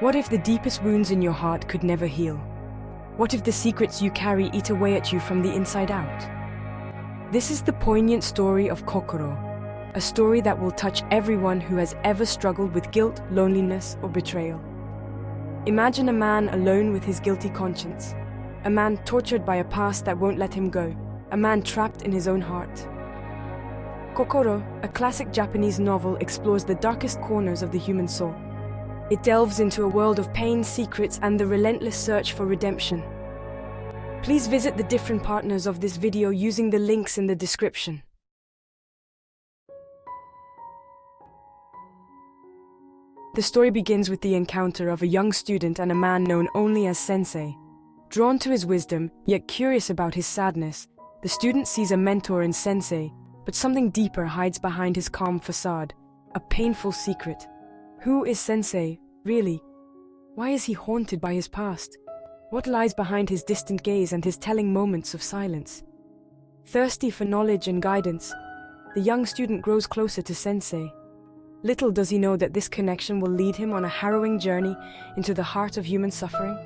What if the deepest wounds in your heart could never heal? What if the secrets you carry eat away at you from the inside out? This is the poignant story of Kokoro, a story that will touch everyone who has ever struggled with guilt, loneliness, or betrayal. Imagine a man alone with his guilty conscience, a man tortured by a past that won't let him go, a man trapped in his own heart. Kokoro, a classic Japanese novel, explores the darkest corners of the human soul. It delves into a world of pain, secrets, and the relentless search for redemption. Please visit the different partners of this video using the links in the description. The story begins with the encounter of a young student and a man known only as Sensei. Drawn to his wisdom, yet curious about his sadness, the student sees a mentor in Sensei, but something deeper hides behind his calm facade, a painful secret. Who is Sensei, really? Why is he haunted by his past? What lies behind his distant gaze and his telling moments of silence? Thirsty for knowledge and guidance, the young student grows closer to Sensei. Little does he know that this connection will lead him on a harrowing journey into the heart of human suffering.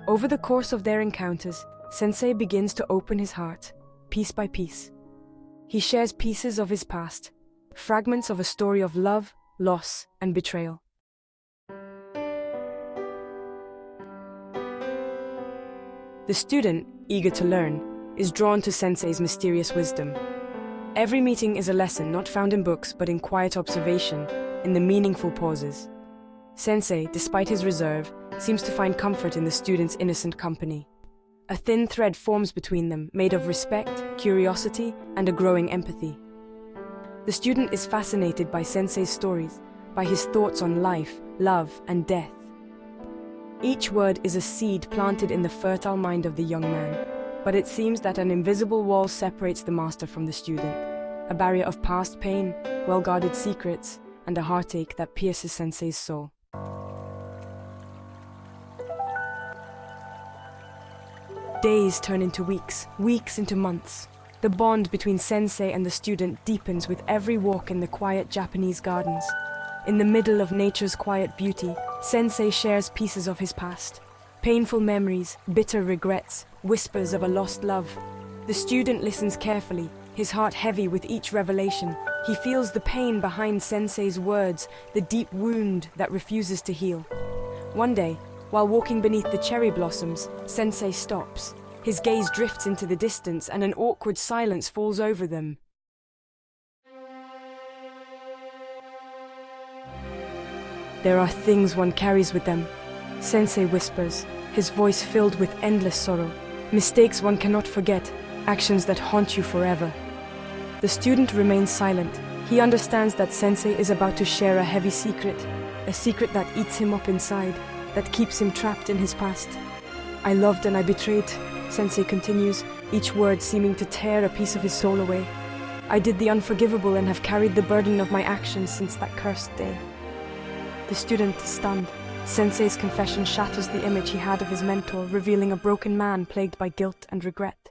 Over the course of their encounters, Sensei begins to open his heart, piece by piece. He shares pieces of his past, fragments of a story of love, loss, and betrayal. The student, eager to learn, is drawn to Sensei's mysterious wisdom. Every meeting is a lesson not found in books but in quiet observation, in the meaningful pauses. Sensei, despite his reserve, seems to find comfort in the student's innocent company. A thin thread forms between them, made of respect, curiosity, and a growing empathy. The student is fascinated by Sensei's stories, by his thoughts on life, love, and death. Each word is a seed planted in the fertile mind of the young man, but it seems that an invisible wall separates the master from the student, a barrier of past pain, well-guarded secrets, and a heartache that pierces Sensei's soul. Days turn into weeks, weeks into months. The bond between Sensei and the student deepens with every walk in the quiet Japanese gardens. In the middle of nature's quiet beauty, Sensei shares pieces of his past. Painful memories, bitter regrets, whispers of a lost love. The student listens carefully, his heart heavy with each revelation. He feels the pain behind Sensei's words, the deep wound that refuses to heal. One day, while walking beneath the cherry blossoms, Sensei stops. His gaze drifts into the distance and an awkward silence falls over them. There are things one carries with them, Sensei whispers, his voice filled with endless sorrow. Mistakes one cannot forget, actions that haunt you forever. The student remains silent. He understands that Sensei is about to share a heavy secret, a secret that eats him up inside, that keeps him trapped in his past. I loved and I betrayed, Sensei continues, each word seeming to tear a piece of his soul away. I did the unforgivable and have carried the burden of my actions since that cursed day. The student is stunned. Sensei's confession shatters the image he had of his mentor, revealing a broken man plagued by guilt and regret.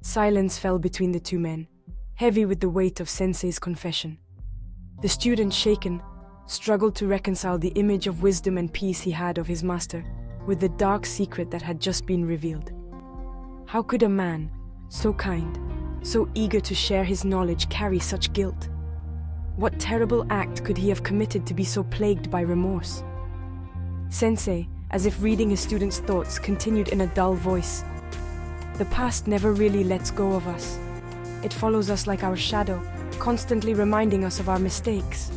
Silence fell between the two men, heavy with the weight of Sensei's confession. The student, shaken, struggled to reconcile the image of wisdom and peace he had of his master with the dark secret that had just been revealed. How could a man, so kind, so eager to share his knowledge, carry such guilt? What terrible act could he have committed to be so plagued by remorse? Sensei, as if reading his student's thoughts, continued in a dull voice. The past never really lets go of us. It follows us like our shadow, constantly reminding us of our mistakes.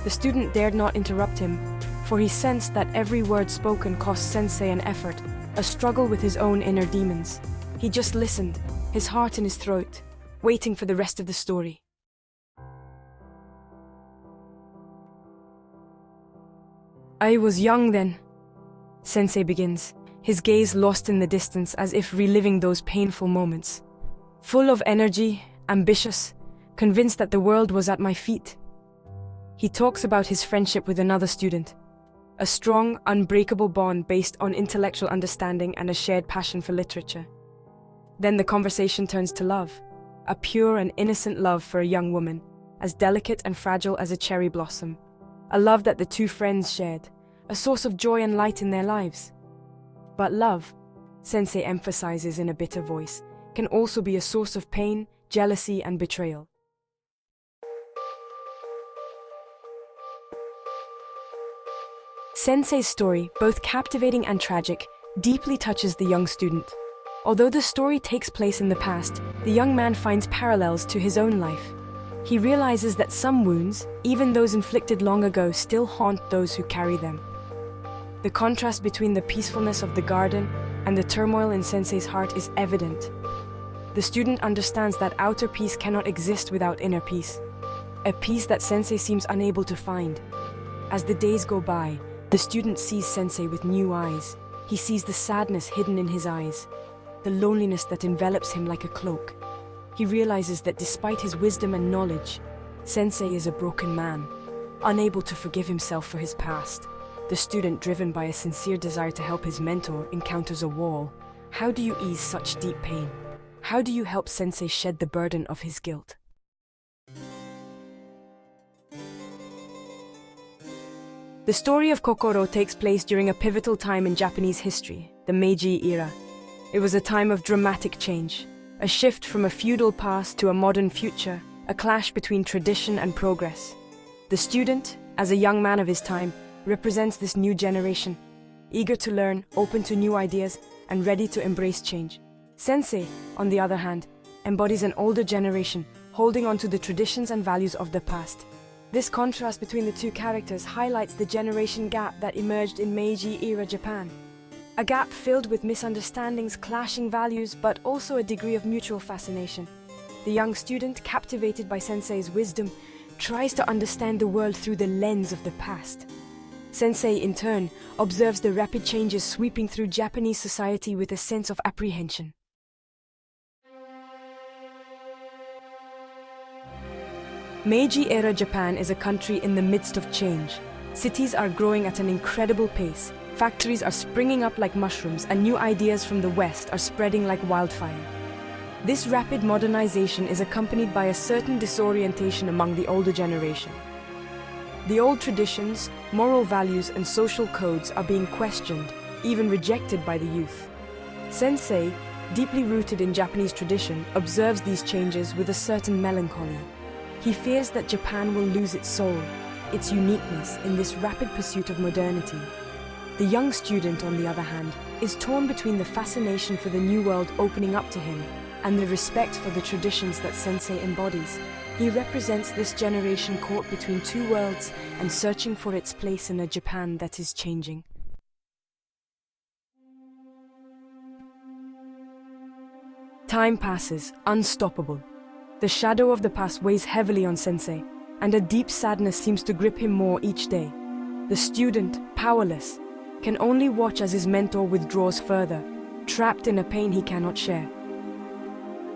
The student dared not interrupt him, for he sensed that every word spoken cost Sensei an effort, a struggle with his own inner demons. He just listened, his heart in his throat, waiting for the rest of the story. I was young then, Sensei begins, his gaze lost in the distance as if reliving those painful moments. Full of energy, ambitious, convinced that the world was at my feet. He talks about his friendship with another student, a strong, unbreakable bond based on intellectual understanding and a shared passion for literature. Then the conversation turns to love, a pure and innocent love for a young woman, as delicate and fragile as a cherry blossom, a love that the two friends shared, a source of joy and light in their lives. But love, Sensei emphasizes in a bitter voice, can also be a source of pain, jealousy, and betrayal. Sensei's story, both captivating and tragic, deeply touches the young student. Although the story takes place in the past, the young man finds parallels to his own life. He realizes that some wounds, even those inflicted long ago, still haunt those who carry them. The contrast between the peacefulness of the garden and the turmoil in Sensei's heart is evident. The student understands that outer peace cannot exist without inner peace, a peace that Sensei seems unable to find. As the days go by, the student sees Sensei with new eyes. He sees the sadness hidden in his eyes, the loneliness that envelops him like a cloak. He realizes that despite his wisdom and knowledge, Sensei is a broken man, unable to forgive himself for his past. The student, driven by a sincere desire to help his mentor, encounters a wall. How do you ease such deep pain? How do you help Sensei shed the burden of his guilt? The story of Kokoro takes place during a pivotal time in Japanese history, the Meiji era. It was a time of dramatic change, a shift from a feudal past to a modern future, a clash between tradition and progress. The student, as a young man of his time, represents this new generation, eager to learn, open to new ideas, and ready to embrace change. Sensei, on the other hand, embodies an older generation, holding on to the traditions and values of the past. This contrast between the two characters highlights the generation gap that emerged in Meiji-era Japan. A gap filled with misunderstandings, clashing values, but also a degree of mutual fascination. The young student, captivated by Sensei's wisdom, tries to understand the world through the lens of the past. Sensei, in turn, observes the rapid changes sweeping through Japanese society with a sense of apprehension. Meiji-era Japan is a country in the midst of change. Cities are growing at an incredible pace. Factories are springing up like mushrooms, and new ideas from the West are spreading like wildfire. This rapid modernization is accompanied by a certain disorientation among the older generation. The old traditions, moral values, and social codes are being questioned, even rejected by the youth. Sensei, deeply rooted in Japanese tradition, observes these changes with a certain melancholy. He fears that Japan will lose its soul, its uniqueness, in this rapid pursuit of modernity. The young student, on the other hand, is torn between the fascination for the new world opening up to him and the respect for the traditions that Sensei embodies. He represents this generation caught between two worlds and searching for its place in a Japan that is changing. Time passes, unstoppable. The shadow of the past weighs heavily on Sensei, and a deep sadness seems to grip him more each day. The student, powerless, can only watch as his mentor withdraws further, trapped in a pain he cannot share.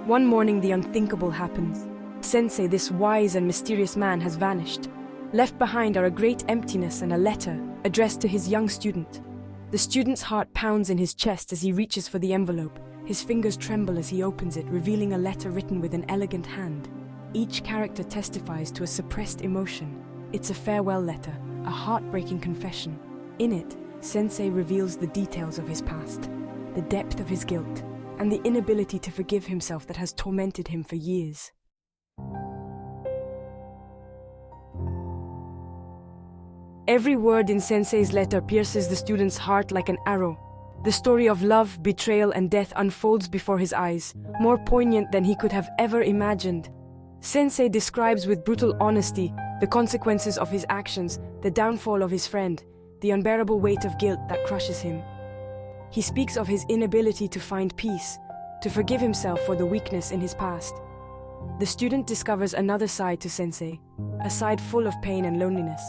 One morning, the unthinkable happens. Sensei, this wise and mysterious man, has vanished. Left behind are a great emptiness and a letter addressed to his young student. The student's heart pounds in his chest as he reaches for the envelope. His fingers tremble as he opens it, revealing a letter written with an elegant hand. Each character testifies to a suppressed emotion. It's a farewell letter, a heartbreaking confession. In it, Sensei reveals the details of his past, the depth of his guilt, and the inability to forgive himself that has tormented him for years. Every word in Sensei's letter pierces the student's heart like an arrow. The story of love, betrayal, and death unfolds before his eyes, more poignant than he could have ever imagined. Sensei describes with brutal honesty the consequences of his actions, the downfall of his friend, the unbearable weight of guilt that crushes him. He speaks of his inability to find peace, to forgive himself for the weakness in his past. The student discovers another side to Sensei, a side full of pain and loneliness.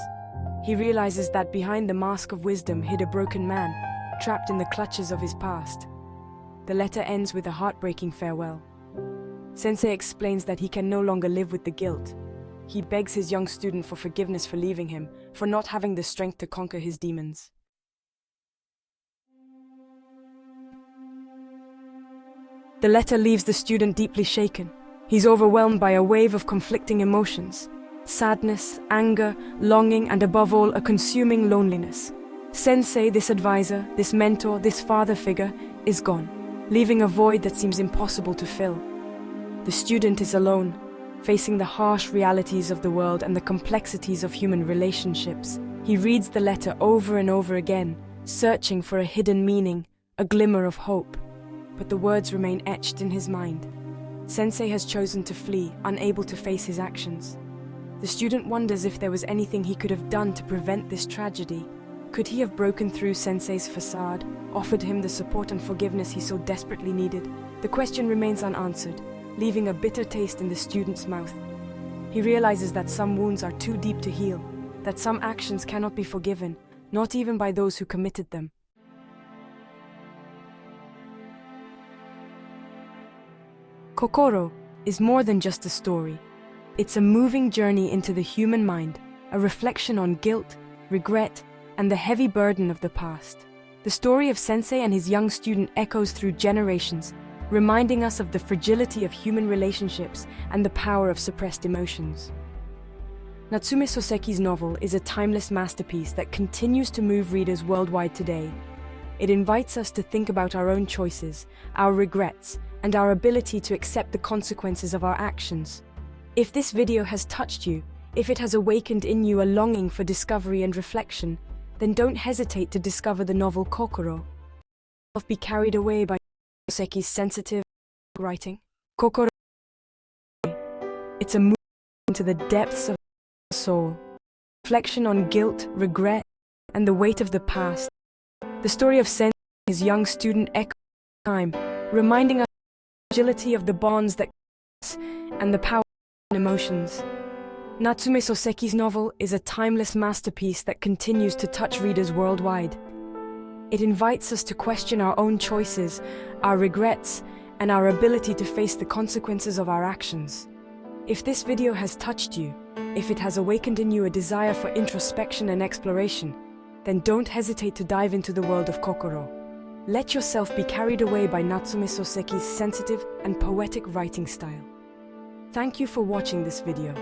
He realizes that behind the mask of wisdom hid a broken man, trapped in the clutches of his past. The letter ends with a heartbreaking farewell. Sensei explains that he can no longer live with the guilt. He begs his young student for forgiveness for leaving him, for not having the strength to conquer his demons. The letter leaves the student deeply shaken. He's overwhelmed by a wave of conflicting emotions. sadness, anger, longing, and above all, a consuming loneliness. Sensei, this advisor, this mentor, this father figure, is gone, leaving a void that seems impossible to fill. The student is alone, facing the harsh realities of the world and the complexities of human relationships. He reads the letter over and over again, searching for a hidden meaning, a glimmer of hope. But the words remain etched in his mind. Sensei has chosen to flee, unable to face his actions. The student wonders if there was anything he could have done to prevent this tragedy. Could he have broken through Sensei's facade, offered him the support and forgiveness he so desperately needed? The question remains unanswered, leaving a bitter taste in the student's mouth. He realizes that some wounds are too deep to heal, that some actions cannot be forgiven, not even by those who committed them. Kokoro is more than just a story. It's a moving journey into the human mind, a reflection on guilt, regret, and the heavy burden of the past. The story of Sensei and his young student echoes through generations, reminding us of the fragility of human relationships and the power of suppressed emotions. Natsume Soseki's novel is a timeless masterpiece that continues to move readers worldwide today. It invites us to think about our own choices, our regrets, and our ability to accept the consequences of our actions. If this video has touched you, if it has awakened in you a longing for discovery and reflection, then don't hesitate to discover the novel Kokoro. Be carried away by Soseki's sensitive writing. Kokoro. It's a move into the depths of the soul, reflection on guilt, regret, and the weight of the past. The story of Sensei, his young student, echoes time, reminding us of the fragility of the bonds that and the power of emotions. Natsume Soseki's novel is a timeless masterpiece that continues to touch readers worldwide. It invites us to question our own choices, our regrets, and our ability to face the consequences of our actions. If this video has touched you, if it has awakened in you a desire for introspection and exploration, then don't hesitate to dive into the world of Kokoro. Let yourself be carried away by Natsume Soseki's sensitive and poetic writing style. Thank you for watching this video.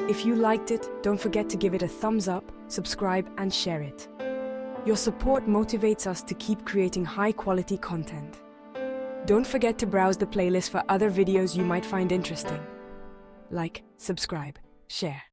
If you liked it, don't forget to give it a thumbs up, subscribe, and share it. Your support motivates us to keep creating high-quality content. Don't forget to browse the playlist for other videos you might find interesting. Like, subscribe, share.